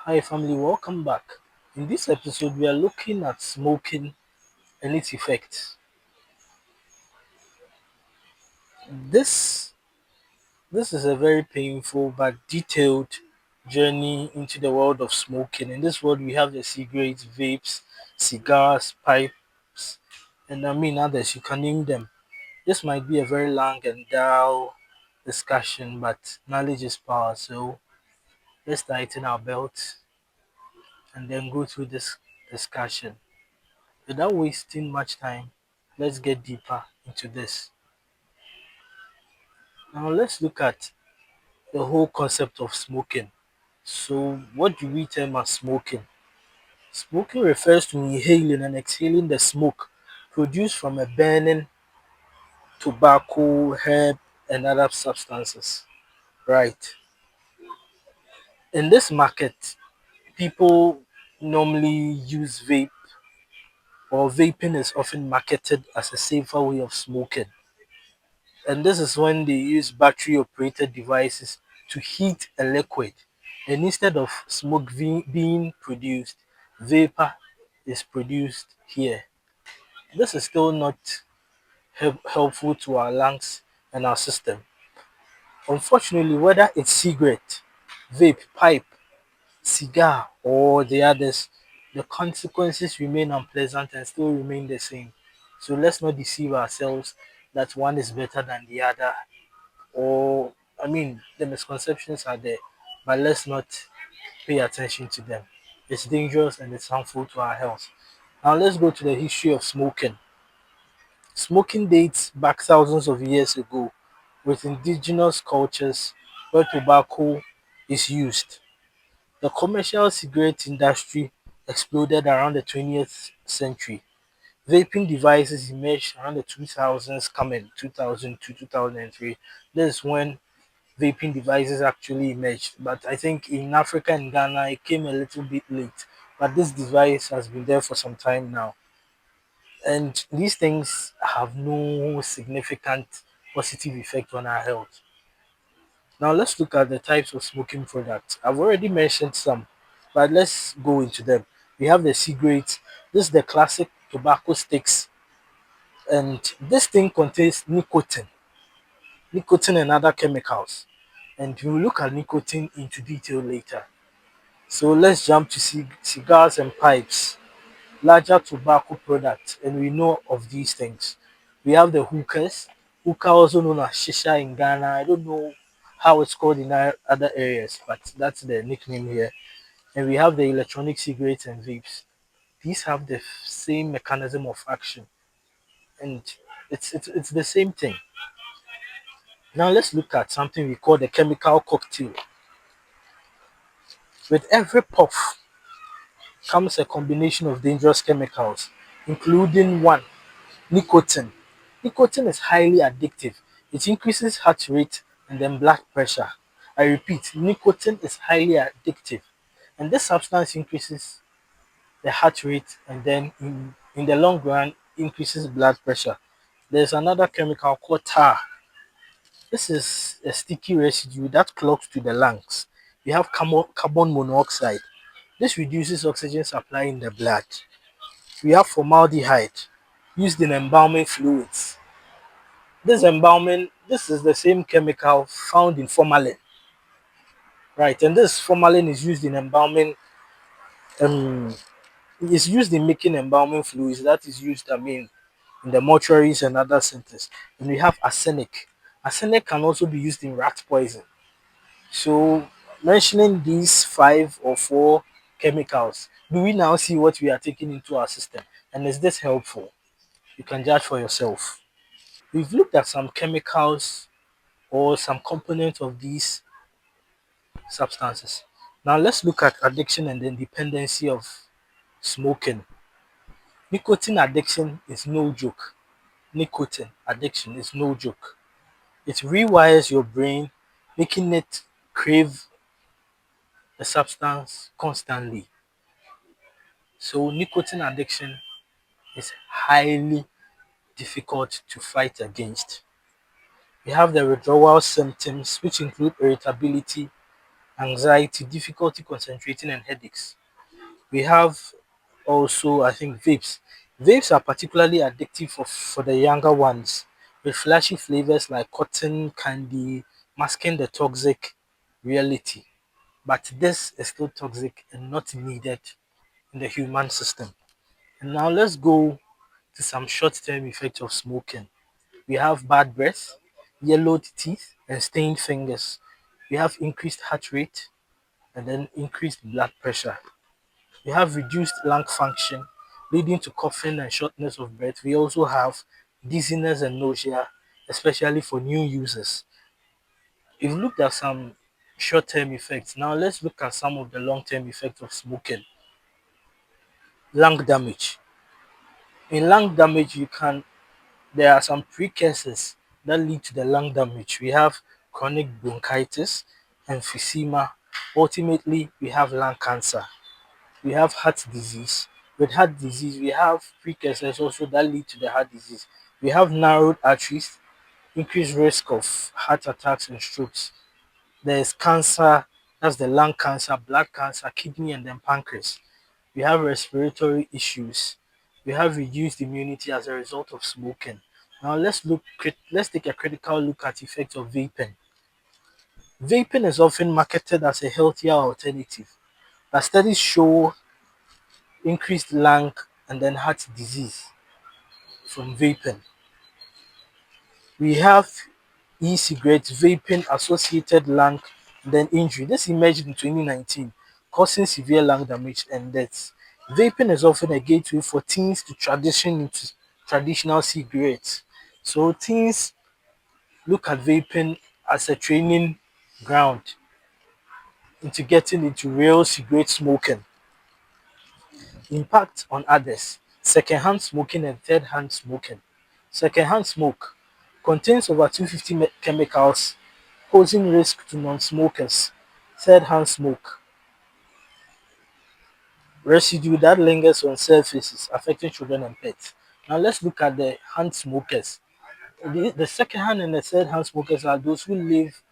Hi, family, welcome back. In this episode, we are looking at smoking and its effects. This this is a very painful but detailed journey into the world of smoking. In this world, we have the cigarettes, vapes, cigars, pipes, and others. You can name them. This might be a very long and dull discussion, but knowledge is power. So let's tighten our belts and then go through this discussion. Without wasting much time, let's get deeper into this. Now, let's look at the whole concept of smoking. So, what do we term as smoking? Smoking refers to inhaling and exhaling the smoke produced from a burning tobacco, herb, and other substances. Right. In this market, people normally use vape, or vaping is often marketed as a safer way of smoking. And this is when they use battery operated devices to heat a liquid. And instead of smoke being produced, vapor is produced here. This is still not helpful to our lungs and our system. Unfortunately, whether it's cigarette, vape, pipe, cigar, or the others, the consequences remain unpleasant and still remain the same. So let's not deceive ourselves that one is better than the other, or the misconceptions are there, but let's not pay attention to them. It's dangerous and it's harmful to our health. Now let's go to the history of smoking. Smoking dates back thousands of years ago with indigenous cultures where tobacco is used. The commercial cigarette industry exploded around the 20th century. Vaping devices emerged around the 2000s, coming 2000 to 2003. This is when vaping devices actually emerged. But I think in Africa and Ghana, it came a little bit late. But this device has been there for some time now. And these things have no significant positive effect on our health. Now, let's look at the types of smoking products. I've already mentioned some, but let's go into them. We have the cigarettes. This is the classic tobacco sticks. And this thing contains nicotine and other chemicals. And we'll look at nicotine into detail later. So let's jump to cigars and pipes, larger tobacco products, and we know of these things. We have the hookahs, hookah also known as shisha in Ghana. I don't know how it's called in other areas, but that's the nickname here. And we have the electronic cigarettes and vapes. These have the same mechanism of action, and it's the same thing. Now let's look at something we call the chemical cocktail. With every puff comes a combination of dangerous chemicals, including one, nicotine. Nicotine is highly addictive. It increases heart rate and then blood pressure. I repeat, nicotine is highly addictive. And this substance increases the heart rate and then in the long run increases blood pressure. There's another chemical called tar. This is a sticky residue that clogs to the lungs. We have carbon monoxide. This reduces oxygen supply in the blood. We have formaldehyde used in embalming fluids. This is the same chemical found in formalin, right? And this formalin is used in embalming, um, is used in making embalming fluids. That is used, in the mortuaries and other centers. And we have arsenic. Arsenic can also be used in rat poison. So, mentioning these five or four chemicals, do we now see what we are taking into our system? And is this helpful? You can judge for yourself. We've looked at some chemicals or some components of these substances. Now let's look at addiction and the dependency of smoking. Nicotine addiction is no joke. Nicotine addiction is no joke. It rewires your brain, making it crave the substance constantly. So nicotine addiction is highly difficult to fight against. We have the withdrawal symptoms, which include irritability, anxiety, difficulty concentrating, and headaches. We have also, I think, vapes. Vapes are particularly addictive for the younger ones, with flashy flavors like cotton candy, masking the toxic reality. But this is still toxic and not needed in the human system. And now let's go to some short-term effects of smoking. We have bad breath, yellowed teeth, and stained fingers. We have increased heart rate and then increased blood pressure. We have reduced lung function, leading to coughing and shortness of breath. We also have dizziness and nausea, especially for new users. We've looked at some short-term effects. Now let's look at some of the long-term effects of smoking. Lung damage. In lung damage, there are some precursors that lead to the lung damage. We have chronic bronchitis, emphysema. Ultimately, we have lung cancer. We have heart disease. With heart disease, we have precursors also that lead to the heart disease. We have narrowed arteries, increased risk of heart attacks and strokes. There is cancer, that's the lung cancer, blood cancer, kidney, and then pancreas. We have respiratory issues. We have reduced immunity as a result of smoking. Now let's take a critical look at effects of vaping. Vaping is often marketed as a healthier alternative, but studies show increased lung and then heart disease from vaping. We have e-cigarettes, vaping associated lung and then injury. This emerged in 2019, causing severe lung damage and deaths. Vaping is often a gateway for teens to transition into traditional cigarettes. So teens look at vaping as a training ground into getting into real cigarette smoking. Impact on others: secondhand smoking and third-hand smoking. Secondhand smoke contains over 250 chemicals posing risk to non-smokers. Third-hand smoke residue that lingers on surfaces affecting children and pets. Now let's look at the hand smokers. The second-hand and the third-hand smokers are those who live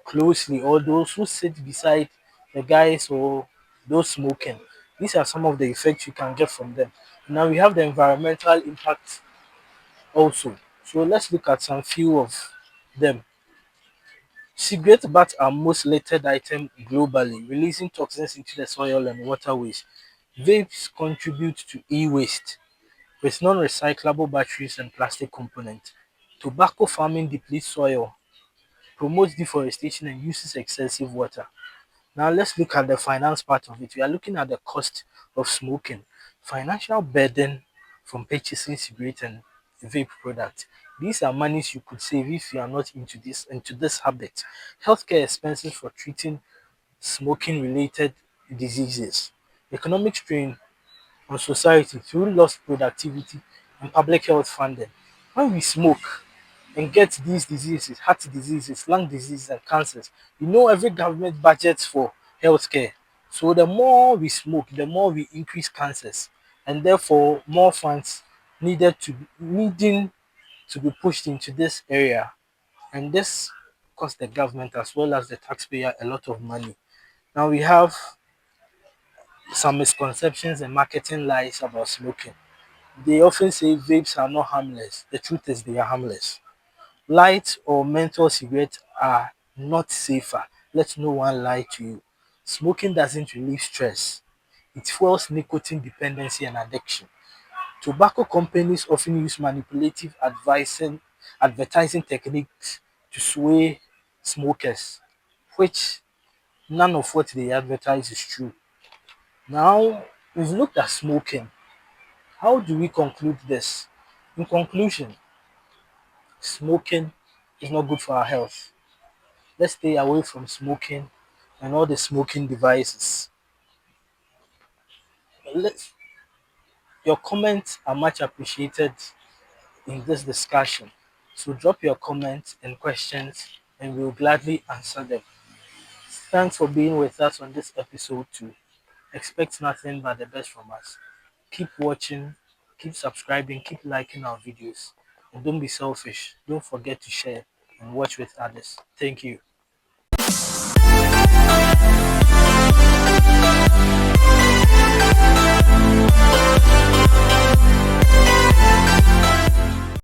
closely or those who sit beside the guys or those smoking. These are some of the effects you can get from them. Now we have the environmental impact also. So let's look at some few of them. Cigarette butts are most littered item globally, releasing toxins into the soil and waterways. Vapes contribute to e-waste with non-recyclable batteries and plastic components. Tobacco farming depletes soil, promotes deforestation, and uses excessive water. Now let's look at the finance part of it. We are looking at the cost of smoking, financial burden from purchasing cigarette and vape products. These are monies you could save if you are not into this habit. Healthcare expenses for treating smoking related diseases. Economic strain on society through lost productivity and public health funding. When we smoke and get these diseases, heart diseases, lung diseases, and cancers, every government budgets for healthcare. So the more we smoke, the more we increase cancers, and therefore more funds needing to be pushed into this area, and this costs the government as well as the taxpayer a lot of money. Now we have some misconceptions and marketing lies about smoking. They often say vapes are not harmless. The truth is they are harmless. Light or menthol cigarettes are not safer. Let no one lie to you. Smoking doesn't relieve stress. It fuels nicotine dependency and addiction. Tobacco companies often use manipulative advertising techniques to sway smokers, which none of what they advertise is true. Now, we've looked at smoking. How do we conclude this? In conclusion, smoking is not good for our health. Let's stay away from smoking and all the smoking devices. Let's, your comments are much appreciated in this discussion. So drop your comments and questions and we'll gladly answer them. Thanks for being with us on this episode too. Expect nothing but the best from us. Keep watching, keep subscribing, keep liking our videos. And don't be selfish. Don't forget to share and watch with others. Thank you.